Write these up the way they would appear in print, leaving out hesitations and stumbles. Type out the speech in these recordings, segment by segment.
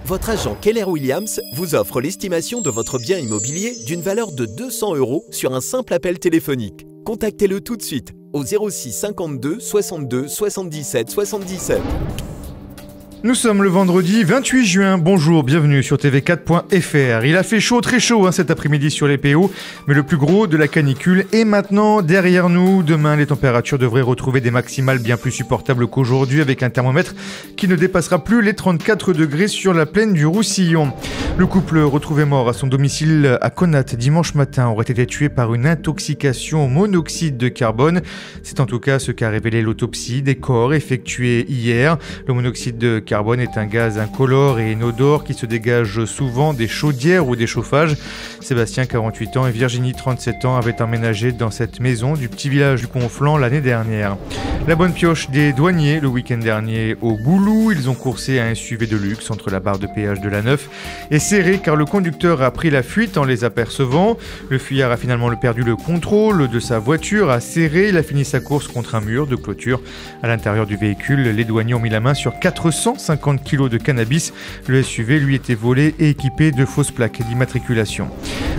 Votre agent Keller Williams vous offre l'estimation de votre bien immobilier d'une valeur de 200 € sur un simple appel téléphonique. Contactez-le tout de suite au 06 52 62 77 77. Nous sommes le vendredi 28 juin, bonjour, bienvenue sur tv4.fr. Il a fait chaud, très chaud cet après-midi sur les PO, mais le plus gros de la canicule est maintenant derrière nous. Demain, les températures devraient retrouver des maximales bien plus supportables qu'aujourd'hui, avec un thermomètre qui ne dépassera plus les 34 degrés sur la plaine du Roussillon. Le couple retrouvé mort à son domicile à Conat dimanche matin aurait été tué par une intoxication au monoxyde de carbone. C'est en tout cas ce qu'a révélé l'autopsie des corps effectuée hier. Le monoxyde de carbone est un gaz incolore et inodore qui se dégage souvent des chaudières ou des chauffages. Sébastien, 48 ans, et Virginie, 37 ans, avaient emménagé dans cette maison du petit village du Conflans l'année dernière. La bonne pioche des douaniers le week-end dernier au Boulou. Ils ont coursé un SUV de luxe entre la barre de péage de la Neuf et serré car le conducteur a pris la fuite en les apercevant. Le fuyard a finalement perdu le contrôle de sa voiture, a serré. Il a fini sa course contre un mur de clôture. À l'intérieur du véhicule, les douaniers ont mis la main sur 450 kg de cannabis. Le SUV lui était volé et équipé de fausses plaques d'immatriculation.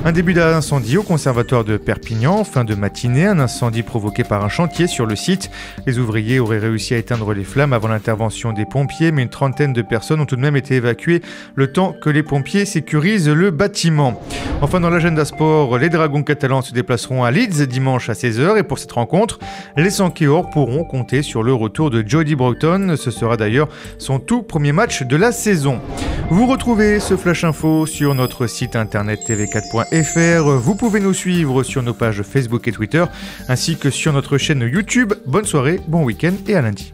Un début d'incendie au conservatoire de Perpignan en fin de matinée. Un incendie provoqué par un chantier sur le site. Les ouvriers auraient réussi à éteindre les flammes avant l'intervention des pompiers, mais une trentaine de personnes ont tout de même été évacuées le temps que les pompiers sécurisent le bâtiment. Enfin, dans l'agenda sport, les Dragons catalans se déplaceront à Leeds dimanche à 16h et pour cette rencontre, les Sankéors pourront compter sur le retour de Jody Broughton. Ce sera d'ailleurs son tout premier match de la saison. Vous retrouvez ce Flash Info sur notre site internet tv4.fr. Vous pouvez nous suivre sur nos pages Facebook et Twitter, ainsi que sur notre chaîne YouTube. Bonne soirée, bon week-end et à lundi.